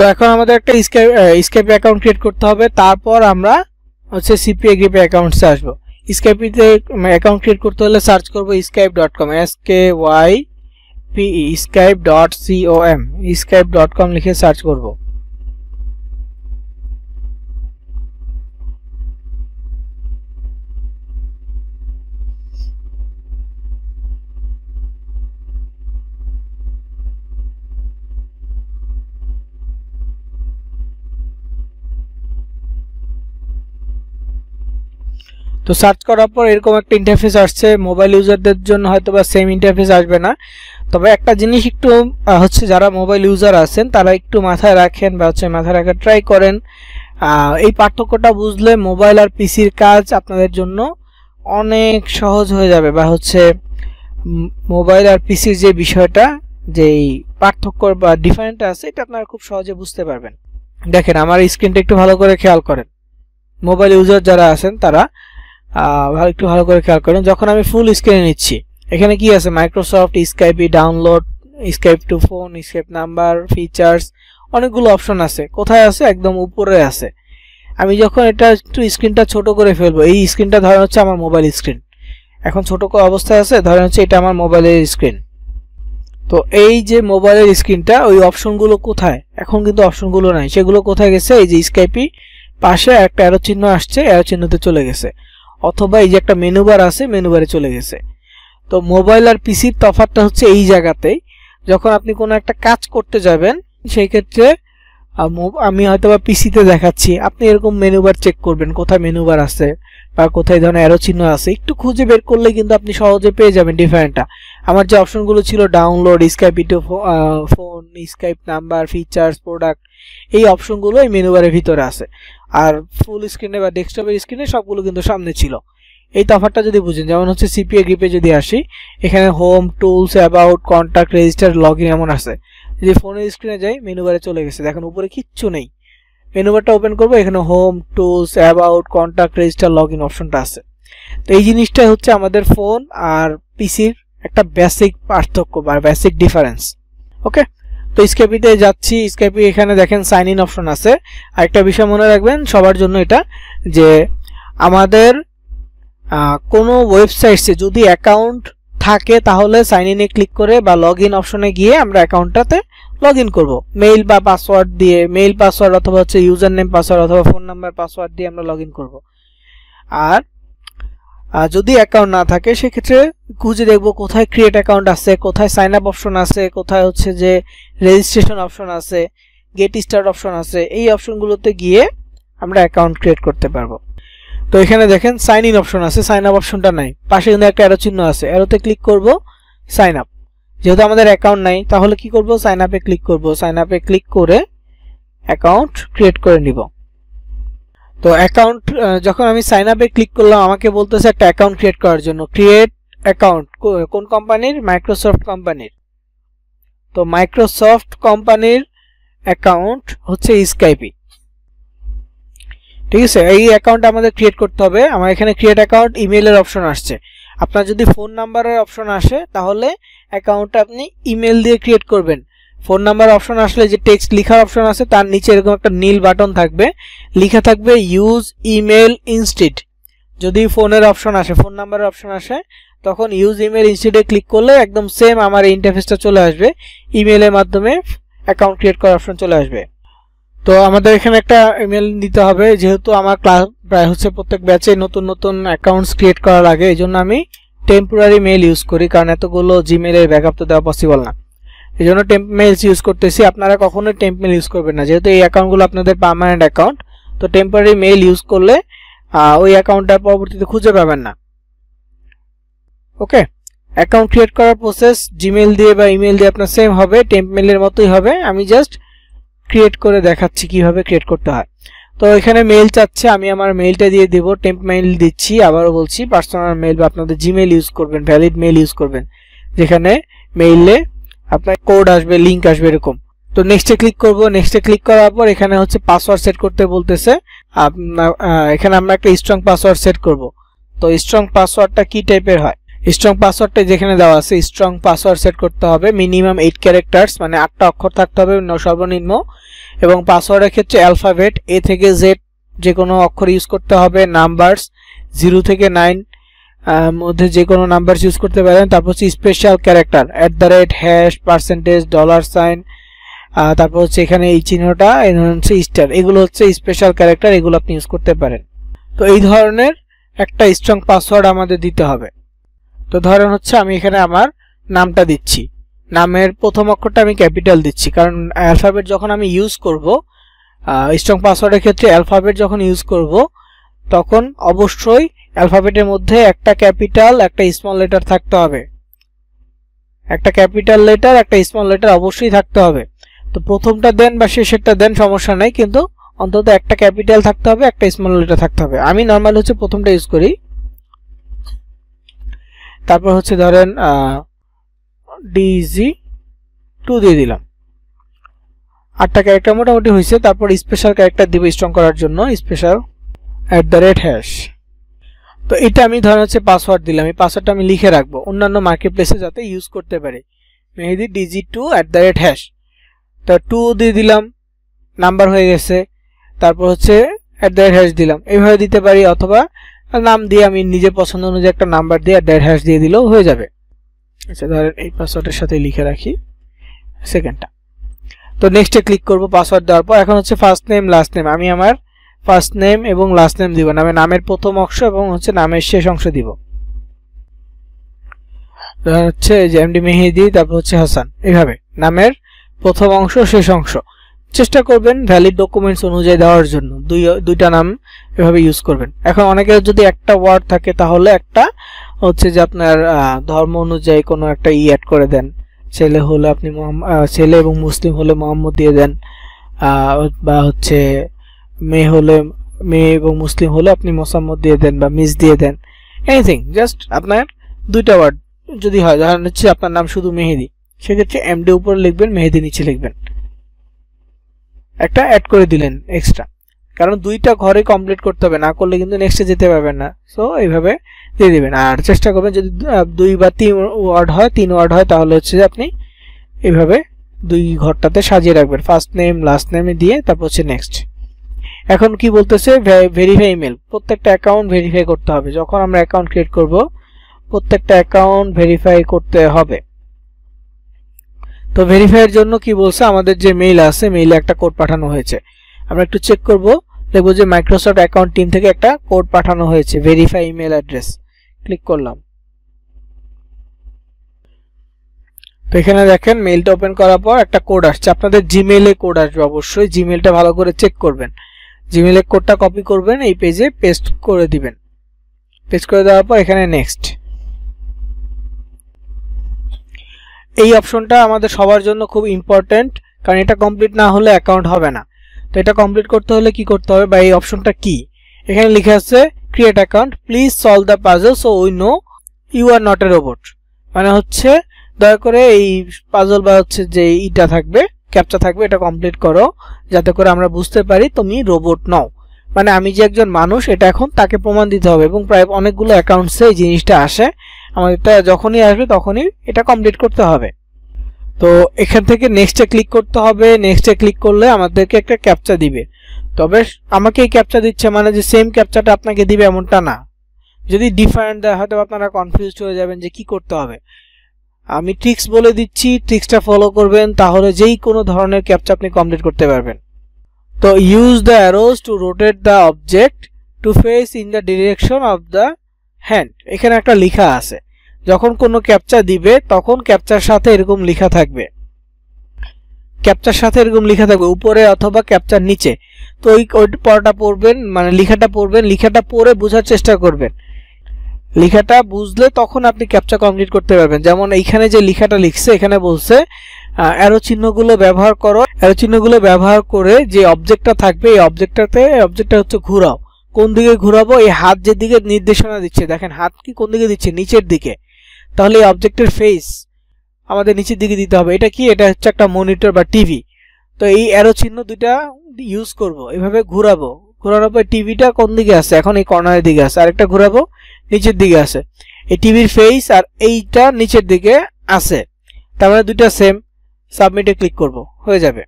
তো এখন আমাদের একটা স্কাইপে অ্যাকাউন্ট ক্রিয়েট করতে হবে, তারপর আমরা হচ্ছে সিপিএ গ্রিপে অ্যাকাউন্টসে আসবো। স্কাইপিতে অ্যাকাউন্ট ক্রিয়েট করতে হলে সার্চ করবো skype.com, SKYPE, skype.com, skype.com লিখে সার্চ করবো। তো সার্চ করার পর এরকম একটা ইন্টারফেস আসছে। মোবাইল ইউজারদের জন্য হয়তো বা সেম ইন্টারফেস আসবে না, তবে একটা জিনিস একটু হচ্ছে যারা মোবাইল ইউজার আছেন তারা একটু মাথায় রাখেন বা হচ্ছে মাথায় রাখার ট্রাই করেন। এই পার্থক্যটা বুঝলে মোবাইল আর পিসির কাজ আপনাদের জন্য অনেক সহজ হয়ে যাবে, বা হচ্ছে মোবাইল আর পিসির যে বিষয়টা, যেই পার্থক্য বা ডিফারেন্ট আছে, এটা আপনারা খুব সহজে বুঝতে পারবেন। দেখেন আমার স্ক্রিনটা একটু ভালো করে খেয়াল করেন। মোবাইল ইউজার যারা আছেন তারা একটু ভালো করে খেয়াল করেন। যখন আমি ফুল স্ক্রিনে নিচ্ছি, এখানে কি আছে? Microsoft, Skype, download, Skype to phone, Skype number, features, অনেকগুলো অপশন আছে। কোথায় আছে? একদম উপরে আছে। আমি যখন এটা একটু স্ক্রিনটা ছোট করে ফেলবো, এই স্ক্রিনটা ধরেন হচ্ছে আমার মোবাইল স্ক্রিন, এখন ছোট অবস্থায় আছে, ধরেন হচ্ছে এটা আমার মোবাইলের স্ক্রিন। তো এই যে মোবাইলের স্ক্রিনটা, ওই অপশনগুলো কোথায়? এখন কিন্তু অপশনগুলো নাই, সেগুলো কোথায় গেছে? এই যে স্কাইপি পাশে একটা অ্যারো চিহ্ন আসছে, অ্যারো চিহ্নতে চলে গেছে, অথবা এই যে একটা মেনু বার আছে, মেনু বারে চলে গেছে। তো মোবাইল আর পিসির তফাৎটা হচ্ছে এই জায়গাতেই। যখন আপনি কোনো একটা কাজ করতে যাবেন, সেই ক্ষেত্রে আমি হয়তোবা পিসিতে দেখাচ্ছি, আপনি এরকম মেনু বার চেক করবেন, কোথায় মেনু বার আছে বা কোথায় ধরনের অ্যারো চিহ্ন আছে, একটু খুঁজে বের করলে কিন্তু আপনি সহজে পেয়ে যাবেন ডিফারেন্টটা। আমার যে অপশনগুলো ছিল, download, Skype to phone, Skype number, features, product, এই অপশনগুলো এই মেনু বারের ভিতরে আছে। আর ফুল স্ক্রিনে বা ডেস্কটপের স্ক্রিনে সবগুলো কিন্তু সামনে ছিল। এই তফাৎটা যদি বুঝেন, যেমন হচ্ছে সিপিএ গ্রিপে যদি আসি, এখানে home, tools, about, contact, register, login এমন আছে। যদি ফোনের স্ক্রিনে যাই, মেনু বারে চলে গেছে, দেখেন উপরে কিচ্ছু নেই। মেনু বারটা ওপেন করবো, এখানে home, tools, about, contact, register, login অপশনটা আছে। তো এই জিনিসটা হচ্ছে আমাদের ফোন আর পিসির একটা বেসিক পার্থক্য বা বেসিক ডিফারেন্স। ওকে, তো স্কাইপিতে যাচ্ছি। স্কাইপি এখানে দেখেন সাইন ইন অপশন আছে। আরেকটা বিষয় মনে রাখবেন সবার জন্য এটা, যে আমাদের কোনো ওয়েবসাইটসে যদি অ্যাকাউন্ট থাকে তাহলে সাইন ইনে ক্লিক করে বা লগ ইন অপশনে গিয়ে আমরা অ্যাকাউন্টটাতে লগ ইন করবো, মেইল বা পাসওয়ার্ড দিয়ে, মেইল পাসওয়ার্ড অথবা হচ্ছে ইউজার নেম পাসওয়ার্ড অথবা ফোন নাম্বার পাসওয়ার্ড দিয়ে আমরা লগ ইন করবো। আর যদি অ্যাকাউন্ট না থাকে সেক্ষেত্রে খুঁজে দেখবো কোথায় ক্রিয়েট অ্যাকাউন্ট আছে, কোথায় সাইন আপ অপশন আছে, কোথায় হচ্ছে যে রেজিস্ট্রেশন অপশন আছে, গেট স্টার্ট অপশন আছে। এই অপশনগুলোতে গিয়ে আমরা অ্যাকাউন্ট ক্রিয়েট করতে পারবো। তো এখানে দেখেন সাইন ইন অপশন আছে, সাইন আপ অপশনটা নাই, পাশে কিন্তু একটা অ্যারো চিহ্ন আছে, অ্যারোতে ক্লিক করব, সাইন আপ। যেহেতু আমাদের অ্যাকাউন্ট নাই তাহলে কি করব? সাইন আপে ক্লিক করব, সাইন আপে ক্লিক করে অ্যাকাউন্ট ক্রিয়েট করে নিব। তো অ্যাকাউন্ট যখন আমি সাইন আপে ক্লিক করলাম, আমাকে বলতেছে একটা অ্যাকাউন্ট ক্রিয়েট করার জন্য। ক্রিয়েট অ্যাকাউন্ট কোন কোম্পানির? মাইক্রোসফট কোম্পানির। তো মাইক্রোসফট কোম্পানির অ্যাকাউন্ট হচ্ছে স্কাইপি, ঠিক আছে। এই অ্যাকাউন্ট আমাদের ক্রিয়েট করতে হবে। আমার এখানে ক্রিয়েট অ্যাকাউন্ট ইমেইলের অপশন আসছে। আপনার যদি ফোন নাম্বারের অপশন আসে তাহলে অ্যাকাউন্টটা আপনি ইমেল দিয়ে ক্রিয়েট করবেন। ফোন নাম্বার অপশন আসলে যে টেক্সট লেখার অপশন আছে তার নিচে এরকম একটা নীল বাটন থাকবে, লেখা থাকবে ইউজ ইমেল ইনস্টিড। যদি ফোনের অপশন আসে, ফোন নাম্বারের অপশন আসে, তখন ইউজ ইমেল ইনস্টিডে ক্লিক করলে একদম সেম আমার এই ইন্টারফেসটা চলে আসবে, ইমেলের মাধ্যমে অ্যাকাউন্ট ক্রিয়েট করার অপশন চলে আসবে। তো আমাদের এখানে একটা ইমেল দিতে হবে, যেহেতু আমার ক্লাস প্রায় হচ্ছে প্রত্যেক ব্যাচে নতুন নতুন অ্যাকাউন্টস ক্রিয়েট করা লাগে, এই জন্য আমি টেম্পোরারি মেইল ইউজ করি, কারণ এতগুলো জিমেলের ব্যাকআপ তো দেওয়া পসিবল না। এই জন্য টেম্প মেইলস ইউজ করতেছি। আপনারা কখনোই টেম্প মেইল ইউজ করবেন না, যেহেতু এই অ্যাকাউন্টগুলো আপনাদের পার্মানেন্ট অ্যাকাউন্ট। তো টেম্পোরারি মেইল ইউজ করলে ওই অ্যাকাউন্টটা পরবর্তীতে খুঁজে পাবেন না। ওকে, অ্যাকাউন্ট ক্রিয়েট করার প্রসেস জিমেল দিয়ে বা ইমেল দিয়ে আপনার সেম হবে, টেম্প মেইলের মতোই হবে। আমি জাস্ট ক্রিয়েট করে দেখাচ্ছি কিভাবে ক্রিয়েট করতে হয়। তো এখানে মেইল চাচ্ছে, আমি আমার মেইলটা দিয়ে দেব, টেম্প মেইল দিচ্ছি। আবারও বলছি, পার্সোনাল মেইল বা আপনাদের জিমেল ইউজ করবেন, ভ্যালিড মেইল ইউজ করবেন, যেখানে মেইলে আপনার কোড আসবে, লিঙ্ক আসবে এরকম। তো নেক্সটে ক্লিক করব। নেক্সটে ক্লিক করার পর এখানে হচ্ছে পাসওয়ার্ড সেট করতে বলতেছে। এখানে আমরা একটা স্ট্রং পাসওয়ার্ড সেট করব। তো স্ট্রং পাসওয়ার্ডটা কি টাইপের হয়? স্ট্রং পাসওয়ার্ডটা যেখানে দেওয়া আছে, স্ট্রং পাসওয়ার্ড সেট করতে হবে মিনিমাম 8 ক্যারেক্টার্স, মানে 8টা অক্ষর থাকতে হবে সর্বনিম্ন, এবং পাসওয়ার্ডের ক্ষেত্রে অ্যালফাবেট A থেকে Z যে কোনো অক্ষর ইউজ করতে হবে, নাম্বারস 0 থেকে 9 মধ্যে যে কোনো নাম্বারস ইউজ করতে পারেন। তারপর হচ্ছে স্পেশাল ক্যারেক্টার @, পার্সেন্টেজ, $, তারপর হচ্ছে এখানে এই চিহ্নটা হচ্ছে স্টার, এগুলো হচ্ছে স্পেশাল ক্যারেক্টার, এগুলো আপনি ইউজ করতে পারেন। তো এই ধরনের একটা স্ট্রং পাসওয়ার্ড আমাদের দিতে হবে। তো ধরেন হচ্ছে আমি এখানে আমার নামটা দিচ্ছি, নামের প্রথম অক্ষরটা আমি ক্যাপিটাল দিচ্ছি, কারণ অ্যালফাবেট যখন আমি ইউজ করব, স্ট্রং পাসওয়ার্ডের ক্ষেত্রে অ্যালফাবেট যখন ইউজ করব তখন অবশ্যই অ্যালফাবেটের মধ্যে একটা ক্যাপিটাল একটা স্মল লেটার থাকতে হবে, একটা ক্যাপিটাল লেটার একটা স্মল লেটার অবশ্যই থাকতে হবে। তো প্রথমটা দেন বা শেষেরটা দেন সমস্যা নাই, কিন্তু অন্তত একটা ক্যাপিটাল থাকতে হবে, একটা স্মল লেটার থাকতে হবে। আমি নর্মাল হচ্ছে প্রথমটা ইউজ করি। তারপর হচ্ছে ধরেন DG2 দিয়ে দিলাম, 8টা ক্যারেক্টার মোটামুটি হয়েছে। তারপর স্পেশাল ক্যারেক্টার দিব স্ট্রং করার জন্য, স্পেশাল @#। তো এটা আমি ধরেন হচ্ছে পাসওয়ার্ড দিলাম, এই পাসওয়ার্ডটা আমি লিখে রাখবো অন্যান্য মার্কেট প্লেসে যাতে ইউজ করতে পারি। মেহেদি DG2 @#। তো 2 দিয়ে দিলাম, নাম্বার হয়ে গেছে। তারপর হচ্ছে @# দিলাম, এইভাবে দিতে পারি, অথবা নাম দিয়ে আমি নিজের পছন্দ অনুযায়ী একটা নাম্বার দিয়ে @# দিয়ে দিলেও হয়ে যাবে। আচ্ছা ধরেন এই পাসওয়ার্ডের সাথে লিখে রাখি সেকেন্ডটা। তো নেক্সটে ক্লিক করব পাসওয়ার্ড দেওয়ার পর। এখন হচ্ছে ফার্স্ট নেম লাস্ট নেম, আমি আমার ফার্স্ট নেম এবং লাস্ট নেম দিব, নামের প্রথম অংশ এবং হচ্ছে নামের শেষ অংশ দিব। হচ্ছে যে MD মেহেদি, তারপর হচ্ছে হাসান, এইভাবে নামের প্রথম অংশ শেষ অংশ। চেষ্টা করবেন ভ্যালিড ডকুমেন্টস অনুযায়ী দেওয়ার জন্য, দুইটা নাম এভাবে ইউজ করবেন। এখন অনেকের যদি একটা ওয়ার্ড থাকে তাহলে একটা হচ্ছে যে আপনার ধর্ম অনুযায়ী কোনো একটা অ্যাড করে দেন, ছেলে হলে আপনি ছেলে এবং মুসলিম হলে মোহাম্মদ দিয়ে দেন, বা হচ্ছে মেয়ে হলে মেয়ে এবং মুসলিম হলে আপনি মোসাম্মদ দিয়ে দেন বা মিস দিয়ে দেন, এনিথিং, জাস্ট আপনার দুইটা ওয়ার্ড যদি হয়। ধরেন হচ্ছে আপনার নাম শুধু মেহেদি, সেক্ষেত্রে MD উপরে লিখবেন, মেহেদি নিচে লিখবেন, একটা অ্যাড করে দিলেন এক্সট্রা, কারণ দুইটা ঘরে কমপ্লিট করতে হবে, না করলে কিন্তু নেক্সটে যেতে পারবেন না। সো এইভাবে দিয়ে দিবেন। আর চেষ্টা করবেন যদি 2 বা 3 ওয়ার্ড হয়, 3 ওয়ার্ড হয়, তাহলে হচ্ছে যে আপনি এইভাবে দুই ঘরটাতে সাজিয়ে রাখবেন, ফার্স্ট নেম লাস্ট নেমে দিয়ে তারপর হচ্ছে নেক্সট। এখন কি বলতেছে, ভেরিফাই ইমেল, প্রত্যেকটা অ্যাকাউন্ট ভেরিফাই করতে হবে। যখন আমরা অ্যাকাউন্ট ক্রিয়েট করব প্রত্যেকটা অ্যাকাউন্ট ভেরিফাই করতে হবে। তো ভেরিফাইয়ের জন্য কি বলছে, আমাদের যে মেইল আছে মেইলে একটা কোড পাঠানো হয়েছে, আমরা একটু চেক করব, দেখবো যে মাইক্রোসফট অ্যাকাউন্ট টিম থেকে একটা কোড পাঠানো হয়েছে, ভেরিফাই ইমেল অ্যাড্রেস, ক্লিক করলাম। তো এখানে দেখেন মেইলটা ওপেন করার পর একটা কোড আসছে, আপনাদের জিমেইলে কোড আসবে, অবশ্যই জিমেইলটা ভালো করে চেক করবেন। জিমেইলের কোডটা কপি করবেন, এই পেজে পেস্ট করে দিবেন। পেস্ট করে দেওয়ার পর এখানে নেক্সট, এই অপশনটা আমাদের সবার জন্য খুব ইম্পর্টেন্ট, কারণ এটা কমপ্লিট না হলে অ্যাকাউন্ট হবে না। তো এটা কমপ্লিট করতে হলে কি করতে হবে, বা এই অপশনটা কি, এখানে লিখে আছে create account, please solve the puzzle so we know you are not a robot. মানে হচ্ছে দয়া করে এই পাজল বা হচ্ছে যে ইটা থাকবে, ক্যাপচা থাকবে, এটা কমপ্লিট করো যাতে করে আমরা বুঝতে পারি তুমি রোবট নও, মানে আমি যে একজন মানুষ এটা এখন তাকে প্রমাণ দিতে হবে। এবং প্রায় অনেকগুলো অ্যাকাউন্টসে এই জিনিসটা আসে, আমাদের যখনই আসবে তখনই এটা কমপ্লিট করতে হবে। তো এখান থেকে নেক্সটে ক্লিক করতে হবে, নেক্সটে ক্লিক করলে আমাদেরকে একটা ক্যাপচা দিবে। তবে আমাকে এই ক্যাপচা দিচ্ছে মানে যে সেম ক্যাপচাটা আপনাকে দিবে এমনটা না, যদি ডিফারেন্ট দেয় হয়তো আপনারা কনফিউজড হয়ে যাবেন যে কি করতে হবে। আমি ট্রিক্স বলে দিচ্ছি, ট্রিক্সটা ফলো করবেন, তাহলে যেই কোনো ধরনের ক্যাপচা আপনি কমপ্লিট করতে পারবেন। তো use the arrows to rotate the object to face in the direction of the hand, এখানে একটা লেখা আছে, যখন কোনো ক্যাপচা দিবে তখন ক্যাপচার সাথে এরকম লেখা থাকবে, ক্যাপচার সাথে এরকম লেখা থাকবে উপরে অথবা ক্যাপচার নিচে। তো ওই পড়াটা পড়বেন, মানে লেখাটা পড়বেন, লেখাটা পড়ে বোঝার চেষ্টা করবেন, লেখাটা বুঝলে তখন আপনি ক্যাপচা কমপ্লিট করতে পারবেন। যেমন এইখানে যে লেখাটা লিখছে, এখানে বলছে অ্যারো চিহ্নগুলো ব্যবহার করো, অ্যারো চিহ্নগুলো ব্যবহার করে যে অবজেক্টটা থাকবে এই অবজেক্টটা হচ্ছে ঘোরাও। কোন দিকে ঘোরাবো, এই হাত যেদিকে নির্দেশনা দিচ্ছে, দেখেন হাত কি কোন দিকে দিচ্ছে, নিচের দিকে, তাহলে এই অবজেক্টের ফেস আমাদের নিচের দিকে দিতে হবে। এটা কি, এটা হচ্ছে একটা মনিটর বা টিভি। তো এই অ্যারো চিহ্ন দুইটা ইউজ করব, এভাবে ঘোরাবো, ঘোরানোর পর টিভিটা কোন দিকে আছে, এখন এই কর্নারের দিকে আছে, আরেকটা ঘোরাবো নিচের দিকে আছে, এই টিভির ফেস আর এইটা নিচের দিকে আছে, তার মানে দুইটা সেম। সাবমিটে ক্লিক করব, হয়ে যাবে।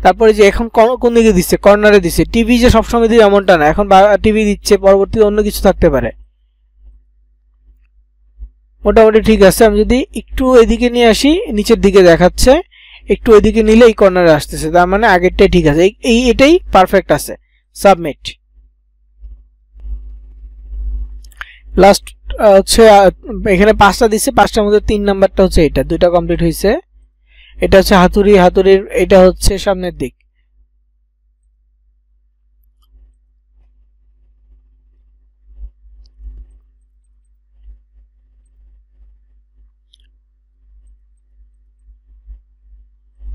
তারপরে যে এখন কোন দিকে দিচ্ছে, কর্নারে দিচ্ছে। টিভি যে সবসময় দিবে এমনটা না, এখন টিভি দিচ্ছে, পরবর্তীতে অন্য কিছু থাকতে পারে। মোটামুটি ঠিক আছে। আমি যদি একটু এদিকে নিয়ে আসি, নিচের দিকে দেখাচ্ছে, একটু এদিকে নিলে এই কর্নারে আসতেছে, তার মানে আগেরটাই ঠিক আছে, এটাই পারফেক্ট আছে। সাবমিট। লাস্ট হচ্ছে এখানে 5টা দিচ্ছে, 5টার মধ্যে 3 নাম্বারটা হচ্ছে এটা, 2টা কমপ্লিট হয়েছে। এটা হচ্ছে হাতুড়ির, এটা হচ্ছে সামনের দিক।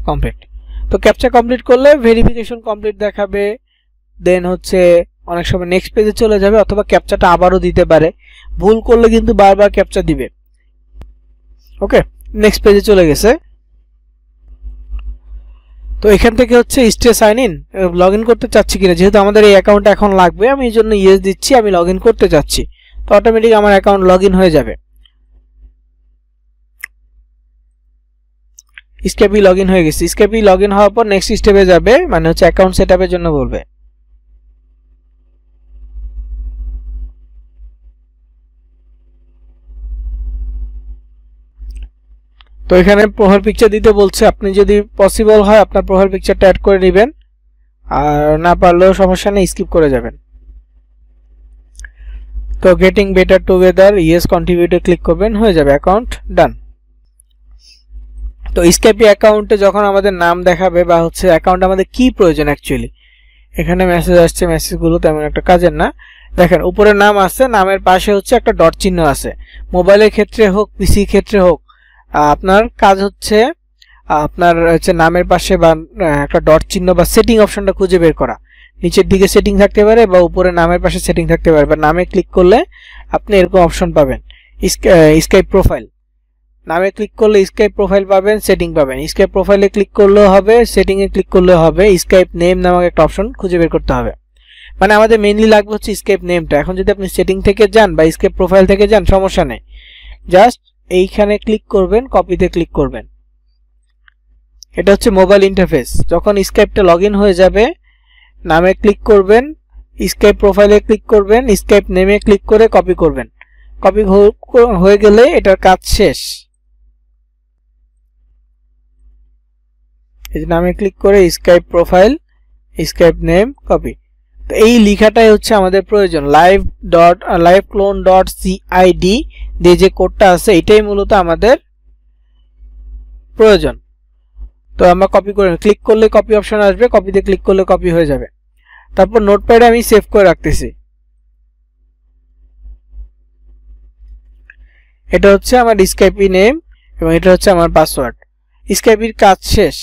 কমপ্লিট। তো ক্যাপচা কমপ্লিট করলে ভেরিফিকেশন কমপ্লিট দেখাবে, দেন হচ্ছে অনেক সময় নেক্সট পেজে চলে যাবে, অথবা ক্যাপচাটা আবারও দিতে পারে। ভুল করলে কিন্তু বারবার ক্যাপচা দিবে। ওকে, নেক্সট পেজে চলে গেছে। তো এখান থেকে হচ্ছে stay sign in, log in করতে চাচ্ছি কিনা, যেহেতু আমাদের এই অ্যাকাউন্টটা এখন লাগবে, আমি এই জন্য ইয়েস দিচ্ছি, আমি লগ ইন করতে চাচ্ছি। তো অটোমেটিক আমার অ্যাকাউন্ট লগ ইন হয়ে যাবে। স্কেপি লগ ইন হয়ে গেছে। স্কেপি লগ ইন হওয়ার পর নেক্সট স্টেপে যাবে, মানে হচ্ছে অ্যাকাউন্ট সেট আপের জন্য বলবে। তো এখানে প্রোফাইল পিকচার দিতে বলছে, আপনি যদি পসিবল হয় আপনার প্রোফাইল পিকচারটা অ্যাড করে নেবেন, আর না পারলেও সমস্যা নেই, স্কিপ করে যাবেন। তো গেটিং বেটার টুগেদার, ইয়েস কন্ট্রিবিউটে ক্লিক করবেন, হয়ে যাবে, অ্যাকাউন্ট ডান। তো স্কাইপি অ্যাকাউন্টে যখন আমাদের নাম দেখাবে বা হচ্ছে অ্যাকাউন্ট আমাদের কি প্রয়োজন অ্যাকচুয়ালি, এখানে মেসেজ আসছে, মেসেজগুলো তেমন একটা কাজের না। দেখেন উপরে নাম আছে, নামের পাশে হচ্ছে একটা ডট চিহ্ন আছে। মোবাইলের ক্ষেত্রে হোক, পিসির ক্ষেত্রে হোক, আপনার কাজ হচ্ছে আপনার হচ্ছে নামের পাশে বা একটা ডট চিহ্ন বা সেটিং অপশনটা খুঁজে বের করা। নিচের দিকে সেটিং থাকতে পারে বা উপরে নামের পাশে সেটিং থাকতে পারে, বা নামে ক্লিক করলে আপনি এরকম অপশন পাবেন, স্কাইপ প্রোফাইল। নামে ক্লিক করলে স্কাইপ প্রোফাইল পাবেন, সেটিং পাবেন। স্কাইপ প্রোফাইলে ক্লিক করলেও হবে, সেটিং এ ক্লিক করলেও হবে। স্কাইপ নেম নামক একটা অপশন খুঁজে বের করতে হবে। মানে আমাদের মেইনলি লাগবে হচ্ছে স্কাইপ নেমটা। এখন যদি আপনি সেটিং থেকে যান বা স্কাইপ প্রোফাইল থেকে যান, সমস্যা নেই, জাস্ট এইখানে ক্লিক করবেন, কপিতে ক্লিক করবেন। এটা হচ্ছে মোবাইল ইন্টারফেস। যখন স্কাইপটা লগ ইন হয়ে যাবে, নামে ক্লিক করবেন, স্কাইপ প্রোফাইলে ক্লিক করবেন, স্কাইপ নেমে ক্লিক করে কপি করবেন। কপি হয়ে গেলে এটার কাজ শেষ। এই নামে ক্লিক করে Skype profile, Skype name, copy. তো এই লেখাটাই হচ্ছে আমাদের প্রয়োজন। live.clone.cid দিয়ে যে কোডটা আছে, এটাই মূলত আমাদের প্রয়োজন। তো আমরা কপি করে ক্লিক করলে কপি অপশন আসবে, কপিতে ক্লিক করলে কপি হয়ে যাবে। তারপর নোটপ্যাডে আমি সেভ করে রাখতেছি। এটা হচ্ছে আমার স্কাইপি নেম এবং এটা হচ্ছে আমার পাসওয়ার্ড। স্কাইপির কাজ শেষ।